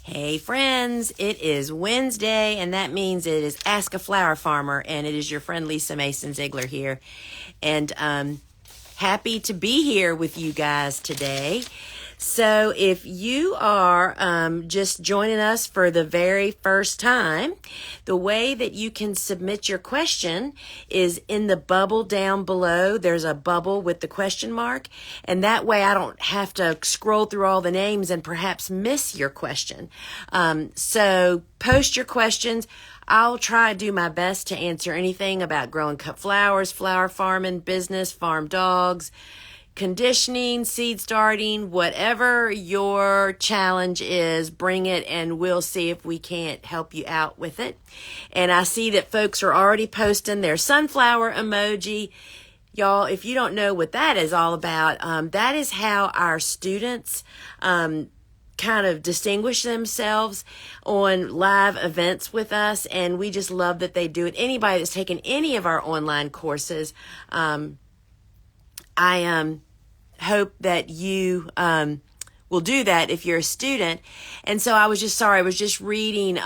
Hey friends, it is Wednesday, and that means it is Ask a Flower Farmer, and it is your friend Lisa Mason Ziegler here. And happy to be here with you guys today. So if you are just joining us for the very first time, the way that you can submit your question is in the bubble down below. There's a bubble with the question mark, and that way I don't have to scroll through all the names and perhaps miss your question. So post your questions. I'll try to do my best to answer anything about growing cut flowers, flower farming, business, farm dogs, conditioning, seed starting, whatever your challenge is, bring it and we'll see if we can't help you out with it. And I see that folks are already posting their sunflower emoji. Y'all, if you don't know what that is all about, that is how our students kind of distinguish themselves on live events with us, and we just love that they do it. Anybody that's taken any of our online courses, I hope that you will do that if you're a student. And so I was just reading.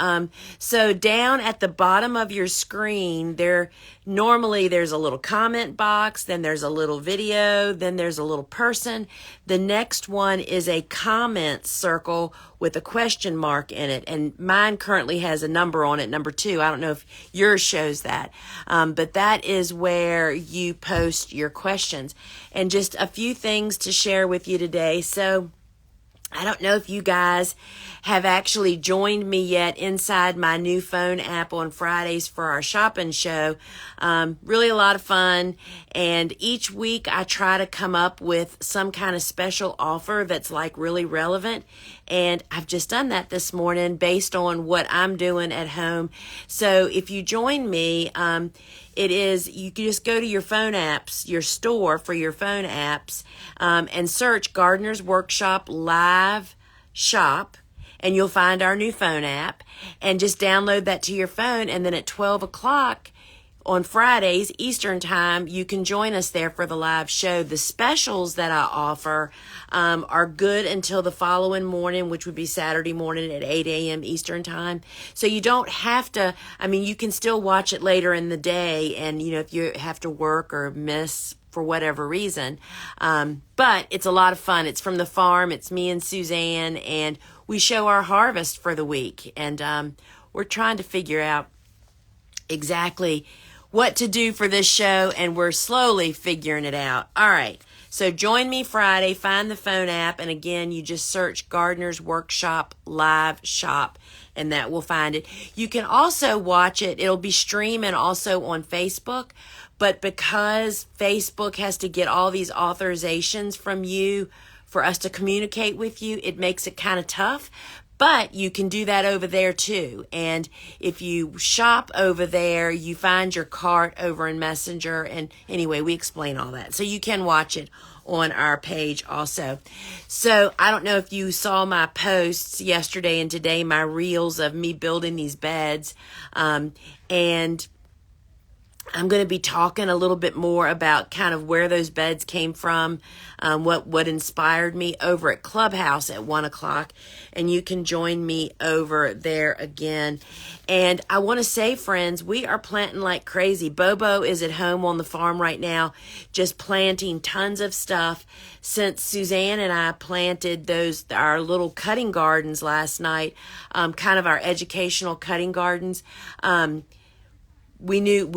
So down at the bottom of your screen, there's a little comment box, then there's a little video, then there's a little person. The next one is a comment circle with a question mark in it. And mine currently has a number on it, number 2. I don't know if yours shows that. But that is where you post your questions. And just a few things to share with you today. So I don't know if you guys have actually joined me yet inside my new phone app on Fridays for our shopping show. Really a lot of fun. And each week I try to come up with some kind of special offer that's like really relevant. And I've just done that this morning based on what I'm doing at home. So if you join me, you can just go to your phone apps, your store for your phone apps, and search Gardener's Workshop Live Shop, and you'll find our new phone app, and just download that to your phone, and then at 12 o'clock on Fridays, Eastern Time, you can join us there for the live show. The specials that I offer are good until the following morning, which would be Saturday morning at 8 a.m. Eastern Time. So you don't have to, you can still watch it later in the day, and, if you have to work or miss for whatever reason. But it's a lot of fun. It's from the farm. It's me and Suzanne, and we show our harvest for the week. And we're trying to figure out exactly what to do for this show, and we're slowly figuring it out. All right, so join me Friday, find the phone app, and again, you just search Gardener's Workshop Live Shop, and that will find it. You can also watch it. It'll be streaming also on Facebook, but because Facebook has to get all these authorizations from you for us to communicate with you, it makes it kind of tough. But you can do that over there too. And if you shop over there, you find your cart over in Messenger. And anyway, we explain all that. So you can watch it on our page also. So I don't know if you saw my posts yesterday and today, my reels of me building these beds. And I'm going to be talking a little bit more about kind of where those beds came from, what inspired me over at Clubhouse at 1 o'clock, and you can join me over there again. And I want to say, friends, we are planting like crazy. Bobo is at home on the farm right now, just planting tons of stuff. Since Suzanne and I planted our little cutting gardens last night, kind of our educational cutting gardens, we knew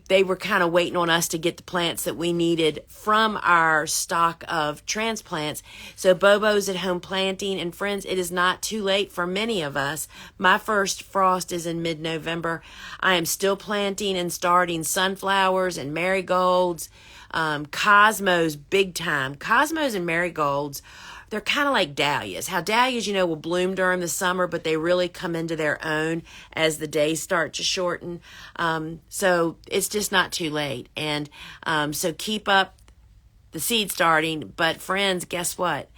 they were kind of waiting on us to get the plants that we needed from our stock of transplants. So Bobo's at home planting, and friends, it is not too late for many of us. My first frost is in mid-November. I am still planting and starting sunflowers and marigolds, cosmos big time. Cosmos and marigolds, they're kind of like dahlias. How dahlias, will bloom during the summer, but they really come into their own as the days start to shorten. So it's just not too late. And so keep up the seed starting. But friends, guess what?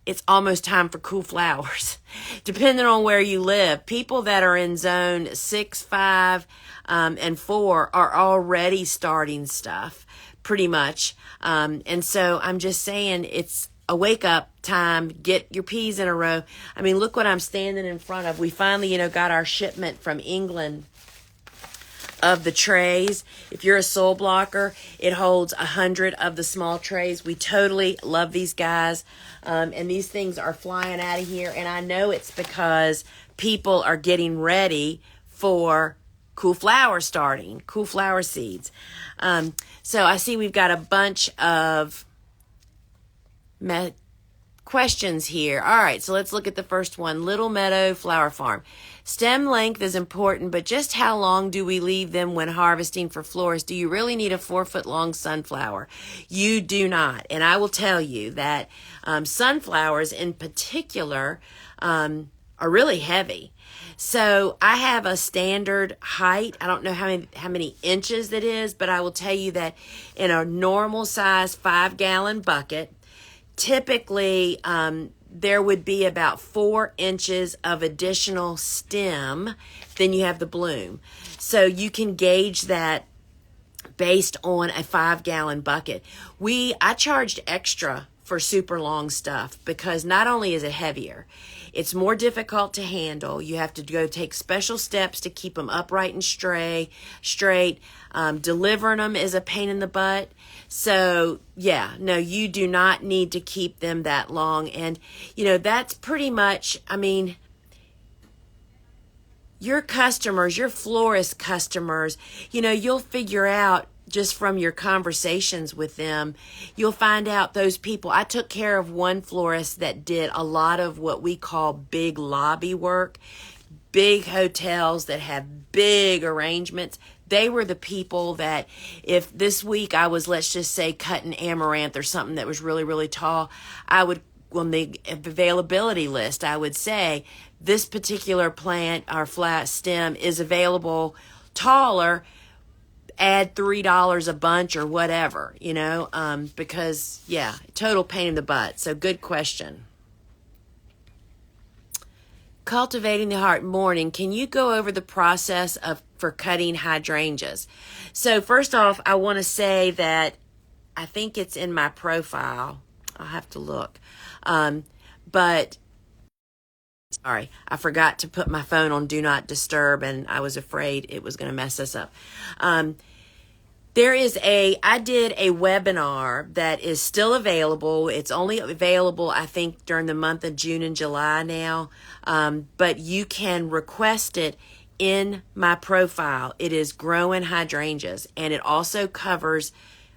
It's almost time for cool flowers. Depending on where you live, people that are in zone 6, 5, and 4 are already starting stuff pretty much. And so I'm just saying a wake up time, get your peas in a row. I mean, look what I'm standing in front of. We finally, got our shipment from England of the trays. If you're a soul blocker, it holds 100 of the small trays. We totally love these guys. And these things are flying out of here. And I know it's because people are getting ready for cool flower starting, cool flower seeds. So I see we've got a bunch of questions here. All right, so let's look at the first one. Little Meadow Flower Farm. Stem length is important, but just how long do we leave them when harvesting for florists? Do you really need a 4-foot long sunflower? You do not. And I will tell you that sunflowers in particular are really heavy. So I have a standard height. I don't know how many inches that is, but I will tell you that in a normal size 5-gallon bucket, typically there would be about 4 inches of additional stem. Then you have the bloom. So you can gauge that based on a 5-gallon bucket. I charged extra for super long stuff because not only is it heavier, it's more difficult to handle. You have to go take special steps to keep them upright and straight. Delivering them is a pain in the butt. So, yeah, no, you do not need to keep them that long. And, that's pretty much, your customers, your florist customers, you'll figure out just from your conversations with them, you'll find out those people. I took care of one florist that did a lot of what we call big lobby work, big hotels that have big arrangements. They were the people that if this week I was, let's just say, cutting amaranth or something that was really, really tall, I would, on the availability list, I would say this particular plant or flat stem is available taller, add $3 a bunch or whatever, because, yeah, total pain in the butt. So good question. Cultivating the Heart Morning, can you go over the process for cutting hydrangeas? So first off, I want to say that I think it's in my profile. I'll have to look. But sorry, I forgot to put my phone on Do Not Disturb, and I was afraid it was going to mess us up. I did a webinar that is still available. It's only available, I think, during the month of June and July now. But you can request it in my profile. It is Growing Hydrangeas, and it also covers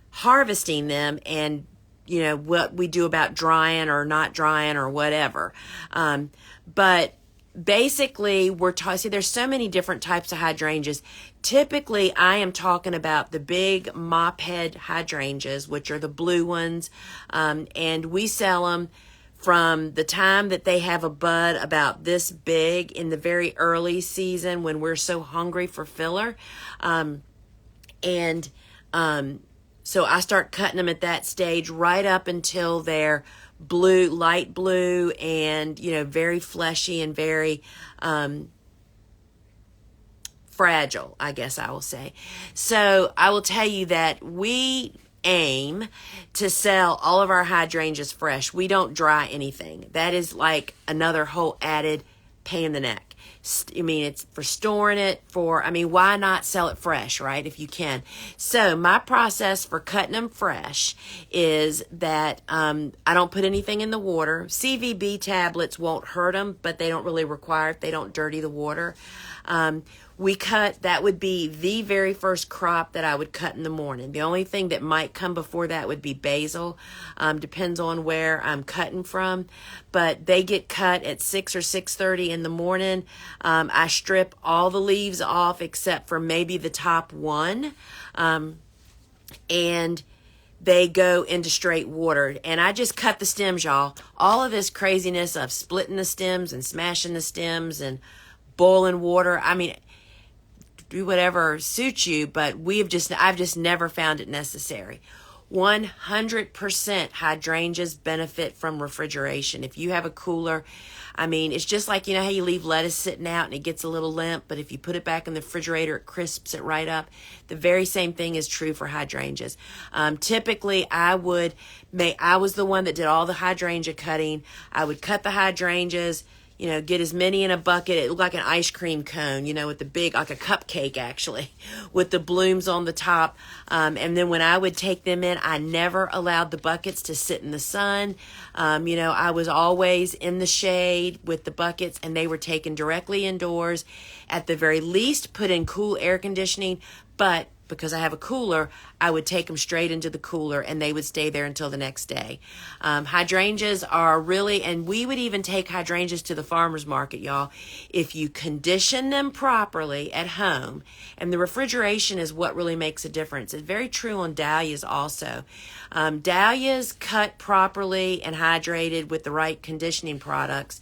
harvesting them and, what we do about drying or not drying or whatever. But basically, there's so many different types of hydrangeas. Typically, I am talking about the big mop head hydrangeas, which are the blue ones, and we sell them from the time that they have a bud about this big in the very early season when we're so hungry for filler. So I start cutting them at that stage right up until they're blue, light blue, and, very fleshy and very fragile, I guess I will say. So I will tell you that we aim to sell all of our hydrangeas fresh. We don't dry anything. That is like another whole added pain in the neck. It's for storing it, why not sell it fresh, right, if you can? So my process for cutting them fresh is that I don't put anything in the water. CVB tablets won't hurt them, but they don't really require it. They don't dirty the water. That would be the very first crop that I would cut in the morning. The only thing that might come before that would be basil. Depends on where I'm cutting from. But they get cut at 6 or 6:30 in the morning. I strip all the leaves off except for maybe the top one. And they go into straight water. And I just cut the stems, y'all. All of this craziness of splitting the stems and smashing the stems and boiling water. Do whatever suits you, but I've just never found it necessary. 100% hydrangeas benefit from refrigeration. If you have a cooler, I mean, it's just like, you know how you leave lettuce sitting out and it gets a little limp, but if you put it back in the refrigerator, it crisps it right up. The very same thing is true for hydrangeas. Typically, I was the one that did all the hydrangea cutting. I would cut the hydrangeas, you know, get as many in a bucket. It looked like an ice cream cone, you know, with the big, like a cupcake actually, with the blooms on the top. And then when I would take them in, I never allowed the buckets to sit in the sun. You know, I was always in the shade with the buckets, and they were taken directly indoors. At the very least, put in cool air conditioning, but because I have a cooler, I would take them straight into the cooler and they would stay there until the next day. Hydrangeas are really, and we would even take hydrangeas to the farmer's market, y'all, if you condition them properly at home. And the refrigeration is what really makes a difference. It's very true on dahlias also. Dahlias cut properly and hydrated with the right conditioning products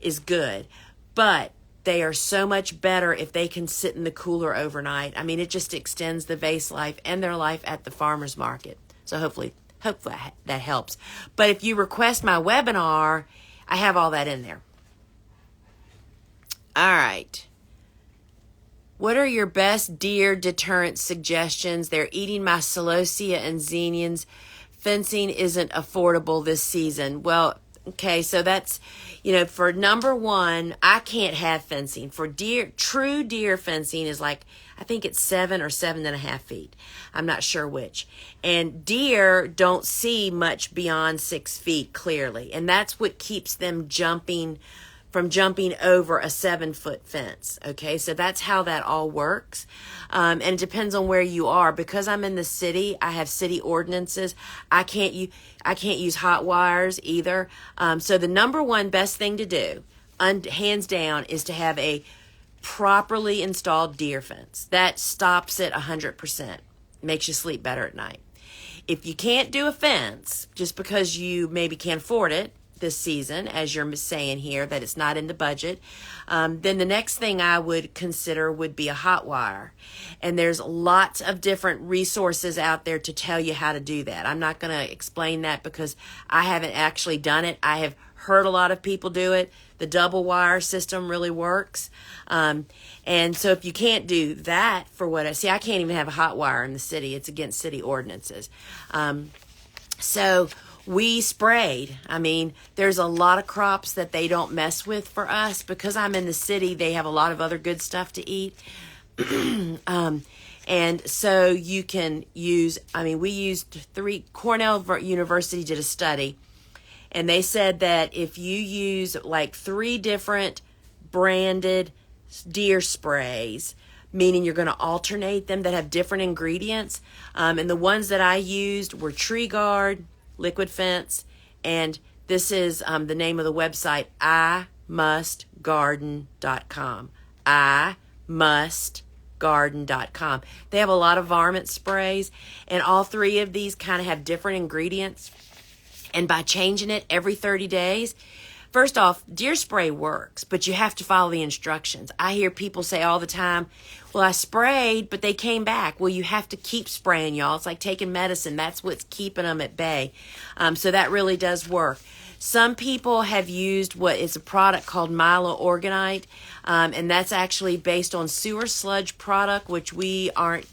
is good, but they are so much better if they can sit in the cooler overnight. I mean, it just extends the vase life and their life at the farmer's market. So hopefully that helps. But if you request my webinar, I have all that in there. All right. What are your best deer deterrent suggestions? They're eating my celosia and xenians. Fencing isn't affordable this season. Well, okay, so that's, you know, for number one, I can't have fencing. For deer, true deer fencing is like, I think it's 7 or 7.5 feet. I'm not sure which. And deer don't see much beyond 6 feet clearly. And that's what keeps them from jumping over a 7-foot fence. Okay, so that's how that all works. And it depends on where you are. Because I'm in the city, I have city ordinances. I can't use hot wires either. So the number one best thing to do, hands down, is to have a properly installed deer fence. That stops it 100%. Makes you sleep better at night. If you can't do a fence, just because you maybe can't afford it this season, as you're saying here, that it's not in the budget, then the next thing I would consider would be a hot wire. And there's lots of different resources out there to tell you how to do that. I'm not going to explain that because I haven't actually done it. I have heard a lot of people do it. The double wire system really works. And so if you can't do that for what I see, I can't even have a hot wire in the city. It's against city ordinances. So we sprayed. I mean, there's a lot of crops that they don't mess with for us. Because I'm in the city, they have a lot of other good stuff to eat. And so you can use, I mean, we used Cornell University did a study. And they said that if you use like 3 different branded deer sprays, meaning you're going to alternate them that have different ingredients. And the ones that I used were Tree Guard, Liquid Fence, and this is the name of the website, imustgarden.com. imustgarden.com. They have a lot of varmint sprays, and all 3 of these kind of have different ingredients. And by changing it every 30 days, first off, deer spray works, but you have to follow the instructions. I hear people say all the time, well, I sprayed, but they came back. Well, you have to keep spraying, y'all. It's like taking medicine. That's what's keeping them at bay. So that really does work. Some people have used what is a product called Milo-Organite, and that's actually based on sewer sludge product, which we aren't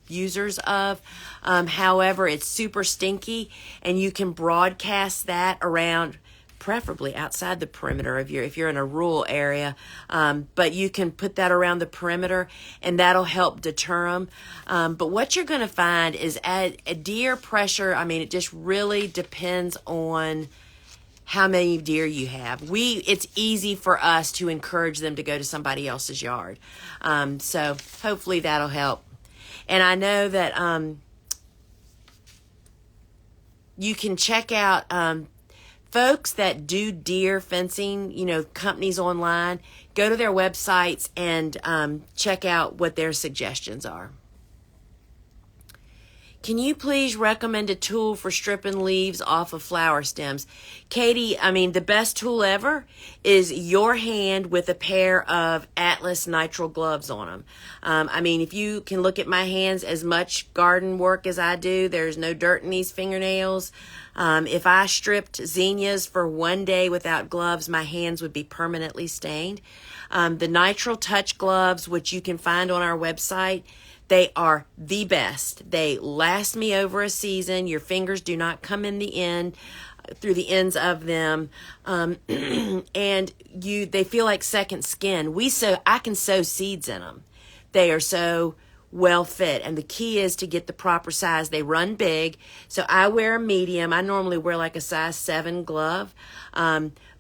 users of. However, it's super stinky, and you can broadcast that around, preferably outside the perimeter if you're in a rural area. But you can put that around the perimeter, and that'll help deter them. But what you're going to find is at a deer pressure, I mean, it just really depends on how many deer you have. It's easy for us to encourage them to go to somebody else's yard. So hopefully that'll help. And I know that you can check out folks that do deer fencing, you know, companies online. Go to their websites and check out what their suggestions are. Can you please recommend a tool for stripping leaves off of flower stems? Katie, I mean, the best tool ever is your hand with a pair of Atlas nitrile gloves on them. I mean, if you can look at my hands, as much garden work as I do, there's no dirt in these fingernails. If I stripped zinnias for one day without gloves, my hands would be permanently stained. The nitrile touch gloves, which you can find on our website, they are the best. They last me over a season. Your fingers do not come in the end, through the ends of them. And they feel like second skin. I can sow seeds in them. They are so well fit. And the key is to get the proper size. They run big. So I wear a medium. I normally wear like a size 7 glove.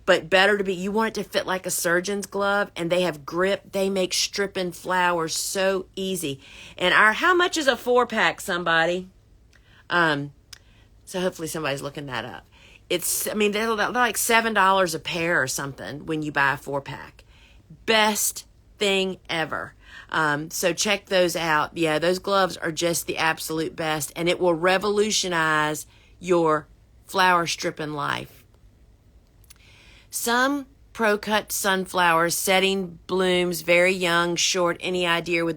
But you want it to fit like a surgeon's glove, and they have grip. They make stripping flowers so easy. And how much is a 4-pack, somebody? So hopefully somebody's looking that up. They're like $7 a pair or something when you buy a 4-pack. Best thing ever. So check those out. Yeah, those gloves are just the absolute best, and it will revolutionize your flower stripping life. Some pro-cut sunflowers setting blooms very young, short. Any idea why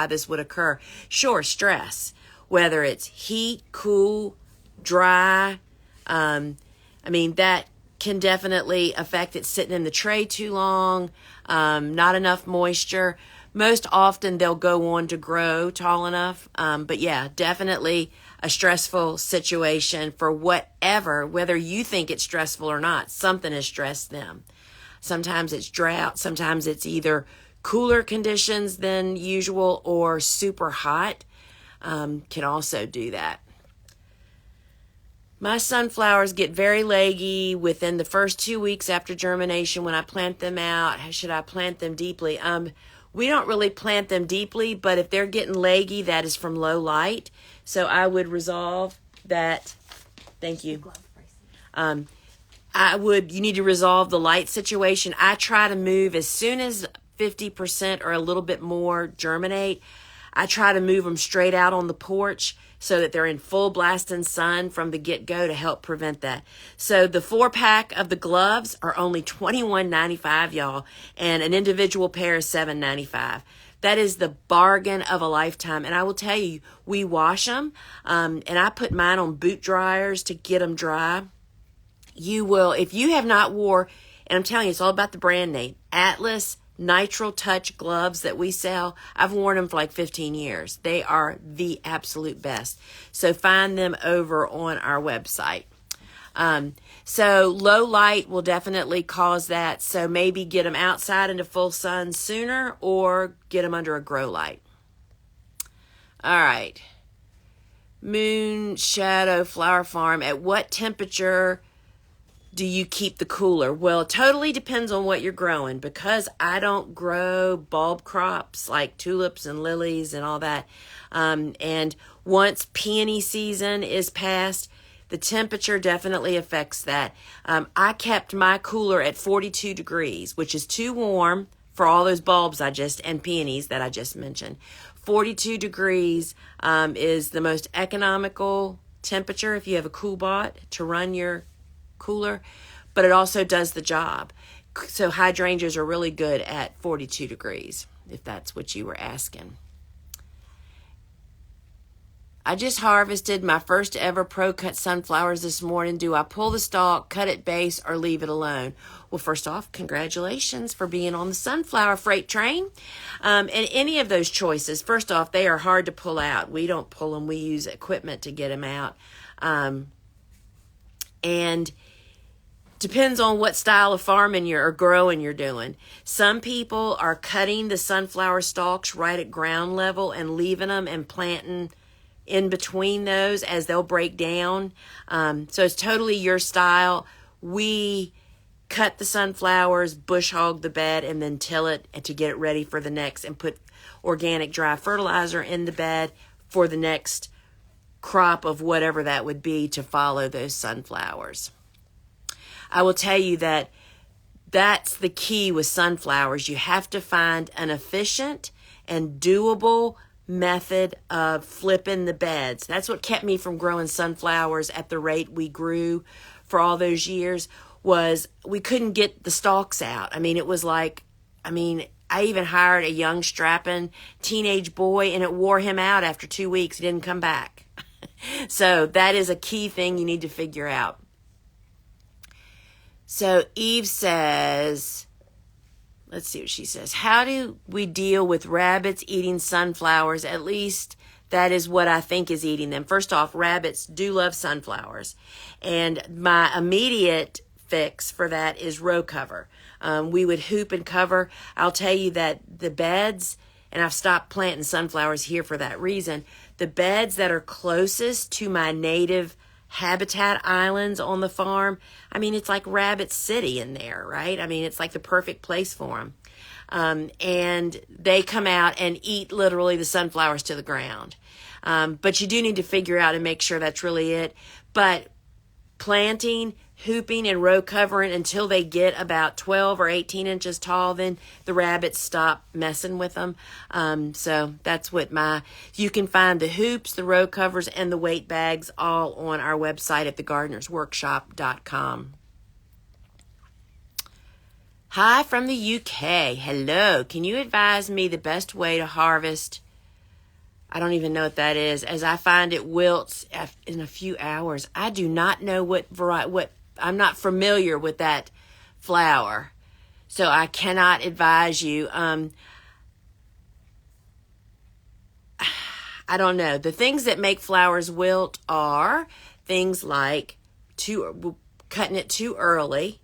this would occur? Sure, stress. Whether it's heat, cool, dry. That can definitely affect it sitting in the tray too long, not enough moisture. Most often they'll go on to grow tall enough. But yeah, definitely a stressful situation for whether you think it's stressful or not. Something has stressed them. Sometimes it's drought. Sometimes it's either cooler conditions than usual or super hot. Can also do that. My sunflowers get very leggy within the first 2 weeks after germination when I plant them out. Should I plant them deeply? We don't really plant them deeply, but if they're getting leggy, that is from low light. So I would resolve that. Thank you. You need to resolve the light situation. I try to move as soon as 50% or a little bit more germinate. I try to move them straight out on the porch so that they're in full blasting sun from the get-go to help prevent that. So the 4-pack of the gloves are only $21.95, y'all, and an individual pair is $7.95. That is the bargain of a lifetime. And I will tell you, we wash them, and I put mine on boot dryers to get them dry. You will, if you have not wore, and I'm telling you, it's all about the brand name, Atlas Nitrile Touch gloves that we sell. I've worn them for like 15 years. They are the absolute best. So find them over on our website. So low light will definitely cause that. So maybe get them outside into full sun sooner or get them under a grow light. All right. Moon Shadow Flower Farm. At what temperature do you keep the cooler? Well, it totally depends on what you're growing. Because I don't grow bulb crops like tulips and lilies and all that. And once peony season is past, the temperature definitely affects that. I kept my cooler at 42 degrees, which is too warm for all those bulbs and peonies that I just mentioned. 42 degrees is the most economical temperature if you have a cool bot to run your cooler, but it also does the job. So hydrangeas are really good at 42 degrees, if that's what you were asking. I just harvested my first ever pro-cut sunflowers this morning. Do I pull the stalk, cut it base, or leave it alone? Well, first off, congratulations for being on the sunflower freight train. And any of those choices, first off, they are hard to pull out. We don't pull them. We use equipment to get them out. And depends on what style of farming or growing you're doing. Some people are cutting the sunflower stalks right at ground level and leaving them and planting in between those as they'll break down. So it's totally your style. We cut the sunflowers, bush hog the bed, and then till it to get it ready for the next, and put organic dry fertilizer in the bed for the next crop of whatever that would be to follow those sunflowers. I will tell you that that's the key with sunflowers. You have to find an efficient and doable method of flipping the beds. That's what kept me from growing sunflowers at the rate we grew for all those years, was we couldn't get the stalks out. I mean, it was like, I even hired a young strapping teenage boy, and it wore him out after 2 weeks. He didn't come back. So that is a key thing you need to figure out. So Eve says, let's see what she says. How do we deal with rabbits eating sunflowers? At least that is what I think is eating them. First off, rabbits do love sunflowers. And my immediate fix for that is row cover. We would hoop and cover. I'll tell you that the beds, and I've stopped planting sunflowers here for that reason, the beds that are closest to my native habitat islands on the farm, it's like Rabbit City in there, right? It's like the perfect place for them. And they come out and eat literally the sunflowers to the ground. But you do need to figure out and make sure that's really it. But planting, hooping, and row covering until they get about 12 or 18 inches tall, then the rabbits stop messing with them. So that's what you can find the hoops, the row covers, and the weight bags all on our website at thegardenersworkshop.com. Hi from the UK. Hello. Can you advise me the best way to harvest? I don't even know what that is, as I find it wilts in a few hours. I do not know what I'm not familiar with that flower, so I cannot advise you. I don't know. The things that make flowers wilt are things like cutting it too early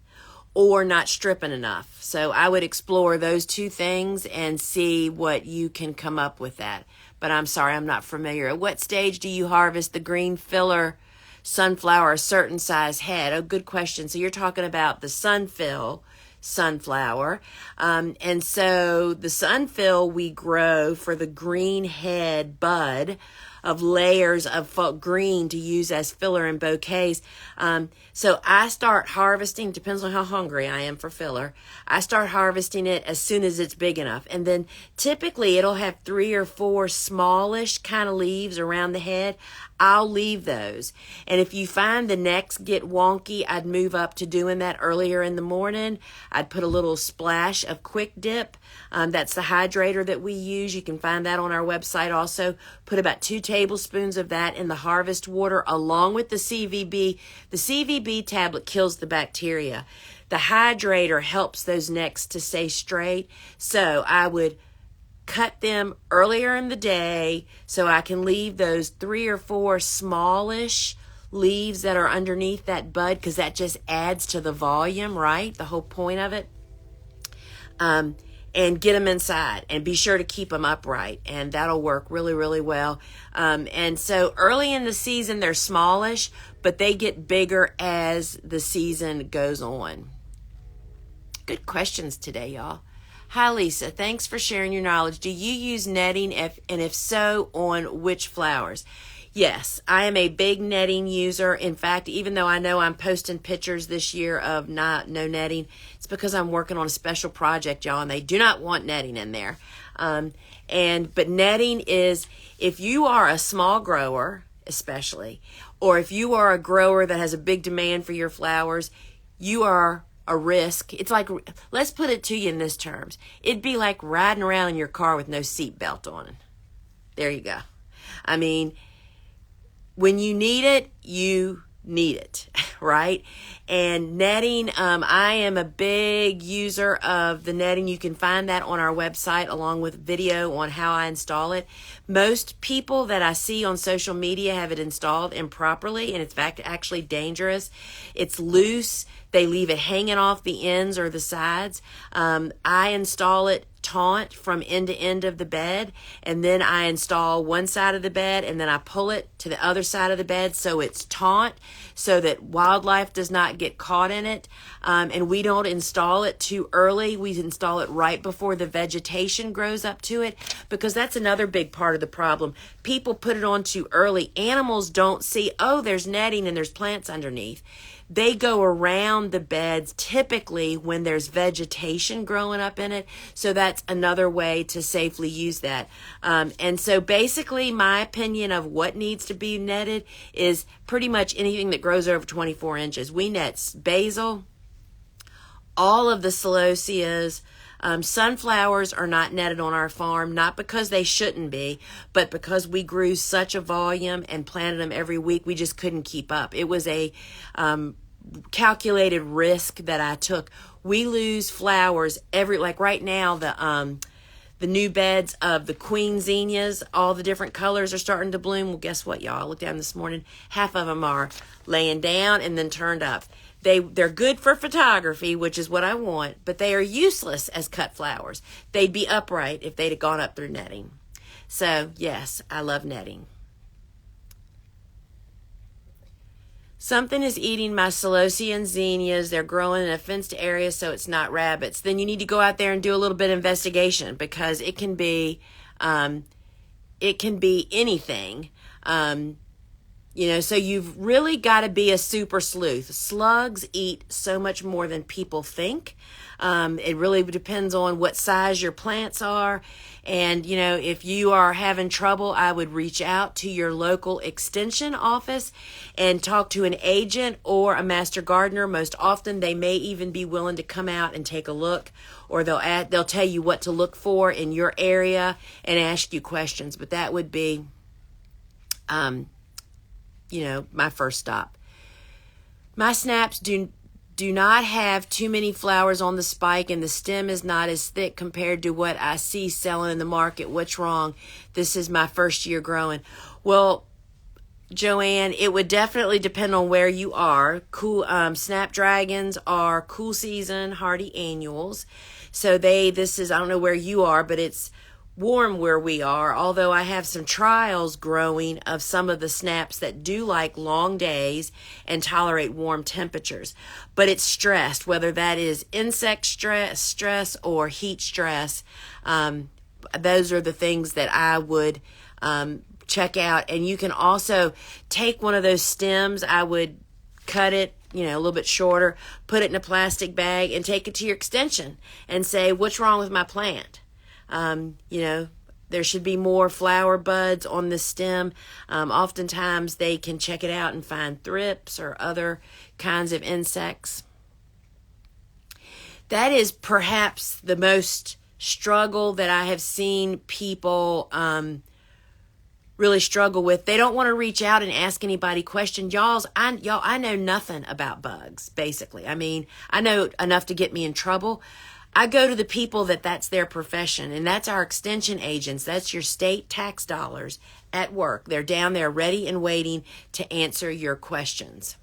or not stripping enough. So I would explore those two things and see what you can come up with that. But I'm sorry, I'm not familiar. At what stage do you harvest the green filler sunflower, a certain size head? Oh, good question. So you're talking about the sunfill sunflower. And so the sunfill we grow for the green head bud of layers of green to use as filler in bouquets. So I start harvesting, depends on how hungry I am for filler. I start harvesting it as soon as it's big enough. And then typically it'll have 3 or 4 smallish kind of leaves around the head. I'll leave those. And if you find the necks get wonky, I'd move up to doing that earlier in the morning. I'd put a little splash of Quick Dip. That's the hydrator that we use. You can find that on our website also. Put about 2 tablespoons of that in the harvest water along with the CVB. The CVB tablet kills the bacteria. The hydrator helps those necks to stay straight. So I would cut them earlier in the day so I can leave those 3 or 4 smallish leaves that are underneath that bud, because that just adds to the volume, right? The whole point of it. And get them inside and be sure to keep them upright, and that'll work really, really well. And so early in the season, they're smallish, but they get bigger as the season goes on. Good questions today, y'all. Hi, Lisa. Thanks for sharing your knowledge. Do you use netting, and if so, on which flowers? Yes, I am a big netting user. In fact, even though I know I'm posting pictures this year of no netting, it's because I'm working on a special project, y'all, and they do not want netting in there. But netting is, if you are a small grower, especially, or if you are a grower that has a big demand for your flowers, you are a risk. It's like, let's put it to you in this terms. It'd be like riding around in your car with no seatbelt on. There you go. When you need it, you need it, right? And netting, I am a big user of the netting. You can find that on our website along with video on how I install it. Most people that I see on social media have it installed improperly, and it's actually dangerous. It's loose. They leave it hanging off the ends or the sides. I install it taut from end to end of the bed, and then I install one side of the bed, and then I pull it to the other side of the bed so it's taut, so that wildlife does not get caught in it. And we don't install it too early. We install it right before the vegetation grows up to it, because that's another big part of the problem. People put it on too early. Animals don't see, oh, there's netting and there's plants underneath. they go around the beds typically when there's vegetation growing up in it. So that's another way to safely use that. And so basically my opinion of what needs to be netted is pretty much anything that grows over 24 inches. We net basil, all of the celoseas. Sunflowers are not netted on our farm, not because they shouldn't be, but because we grew such a volume and planted them every week, we just couldn't keep up. It was a calculated risk that I took. We lose flowers like right now, the new beds of the queen zinnias, all the different colors are starting to bloom. Well, guess what, y'all? I looked down this morning, half of them are laying down and then turned up. They're good for photography, which is what I want, but they are useless as cut flowers. They'd be upright if they'd have gone up through netting. So, yes, I love netting. Something is eating my celosia and zinnias. They're growing in a fenced area, so it's not rabbits. Then you need to go out there and do a little bit of investigation, because it can be anything. So you've really got to be a super sleuth. Slugs eat so much more than people think. It really depends on what size your plants are. And, if you are having trouble, I would reach out to your local extension office and talk to an agent or a master gardener. Most often they may even be willing to come out and take a look, or they'll tell you what to look for in your area and ask you questions. But that would be my first stop. My snaps do not have too many flowers on the spike, and the stem is not as thick compared to what I see selling in the market. What's wrong? This is my first year growing. Well, Joanne, it would definitely depend on where you are. Snapdragons are cool season hardy annuals. So I don't know where you are, but it's warm where we are, although I have some trials growing of some of the snaps that do like long days and tolerate warm temperatures. But it's stressed, whether that is insect stress or heat stress. Those are the things that I would check out. And you can also take one of those stems. I would cut it a little bit shorter, put it in a plastic bag, and take it to your extension and say, what's wrong with my plant? There should be more flower buds on the stem. Oftentimes they can check it out and find thrips or other kinds of insects. That is perhaps the most struggle that I have seen people really struggle with. They don't want to reach out and ask anybody questions. I know nothing about bugs, basically. I mean, I know enough to get me in trouble. I go to the people that's their profession, and that's our extension agents. That's your state tax dollars at work. They're down there ready and waiting to answer your questions.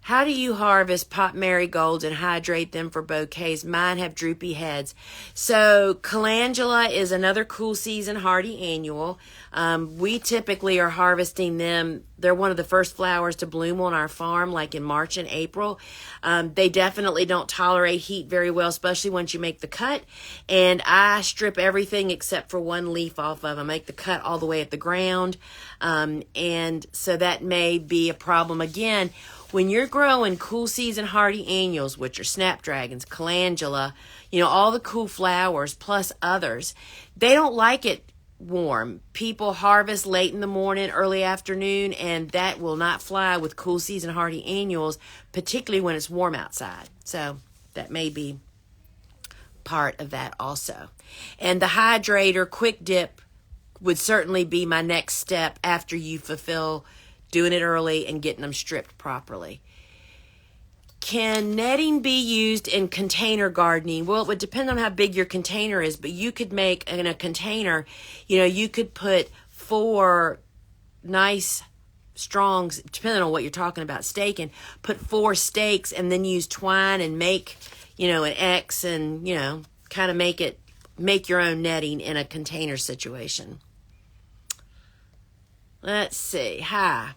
How do you harvest pot marigolds and hydrate them for bouquets? Mine have droopy heads. So calendula is another cool season hardy annual. We typically are harvesting them. They're one of the first flowers to bloom on our farm, like in March and April. They definitely don't tolerate heat very well, especially once you make the cut. And I strip everything except for one leaf off of them. I make the cut all the way at the ground. And so that may be a problem. Again, when you're growing cool season hardy annuals, which are Snapdragons, calendula, all the cool flowers plus others, they don't like it warm. People harvest late in the morning, early afternoon, and that will not fly with cool season hardy annuals, particularly when it's warm outside. So that may be part of that also. And the hydrator quick dip would certainly be my next step after you fulfill doing it early and getting them stripped properly. Can netting be used in container gardening? Well, it would depend on how big your container is, but you could make in a container, you could put 4 nice strong, depending on what you're talking about, staking, put 4 stakes and then use twine and make, an X and, kind of make your own netting in a container situation. Let's see. Hi.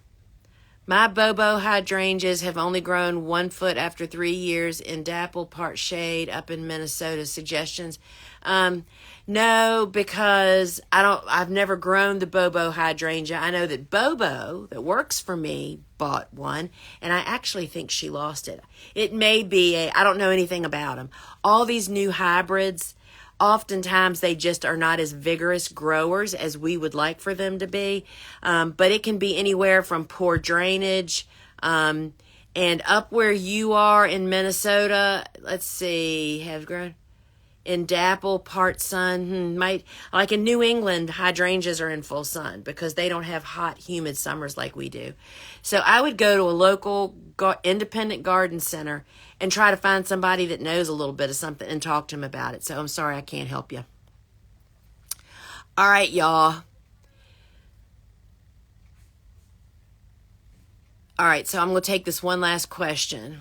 My Bobo hydrangeas have only grown 1 foot after 3 years in dapple part shade up in Minnesota. Suggestions? No, because I've never grown the Bobo hydrangea. I know that Bobo, that works for me, bought one, and I actually think she lost it. It may be I don't know anything about them. All these new hybrids, oftentimes they just are not as vigorous growers as we would like for them to be. But it can be anywhere from poor drainage, and up where you are in Minnesota, let's see, have grown in dapple part sun. Might, like in New England, hydrangeas are in full sun because they don't have hot, humid summers like we do. So I would go to a local independent garden center and try to find somebody that knows a little bit of something and talk to them about it. So I'm sorry I can't help you. All right, y'all. All right, so I'm going to take this one last question.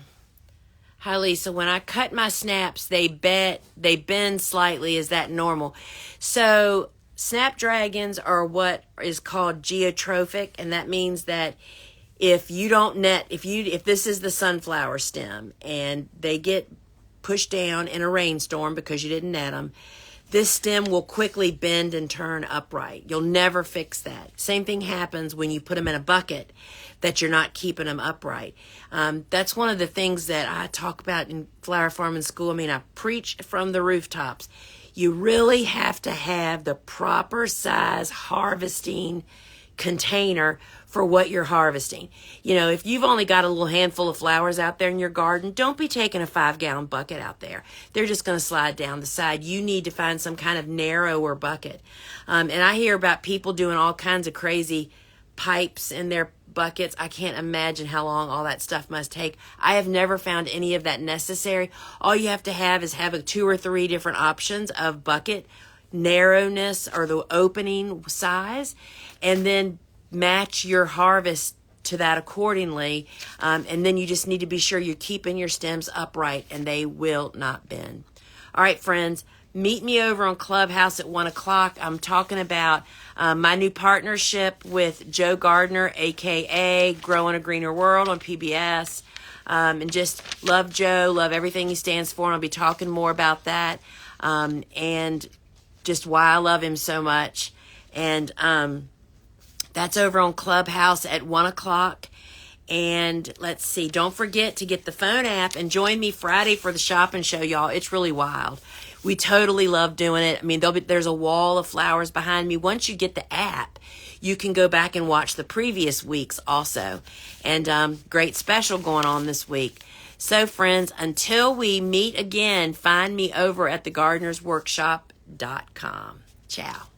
Hi, Lisa. When I cut my snaps, they bend slightly. Is that normal? So Snapdragons are what is called geotrophic, and that means that if you don't net, if this is the sunflower stem and they get pushed down in a rainstorm because you didn't net them, this stem will quickly bend and turn upright. You'll never fix that. Same thing happens when you put them in a bucket, that you're not keeping them upright. That's one of the things that I talk about in flower farming school. I mean, I preach from the rooftops. You really have to have the proper size harvesting container for what you're harvesting. You know, if you've only got a little handful of flowers out there in your garden, don't be taking a 5-gallon bucket out there. They're just going to slide down the side. You need to find some kind of narrower bucket. And I hear about people doing all kinds of crazy pipes in their buckets. I can't imagine how long all that stuff must take. I have never found any of that necessary. All you have to have is have 2 or 3 different options of bucket narrowness or the opening size, and then match your harvest to that accordingly. And then you just need to be sure you're keeping your stems upright and they will not bend. All right, friends, meet me over on Clubhouse at 1 o'clock. I'm talking about my new partnership with Joe Gardner, aka Growing a Greener World on PBS. And just love Joe, love everything he stands for. And I'll be talking more about that. And just why I love him so much. And that's over on Clubhouse at 1 o'clock. And let's see, don't forget to get the phone app and join me Friday for the shopping show, y'all. It's really wild. We totally love doing it. I mean, there's a wall of flowers behind me. Once you get the app, you can go back and watch the previous weeks also. And great special going on this week. So, friends, until we meet again, find me over at thegardenersworkshop.com. Ciao.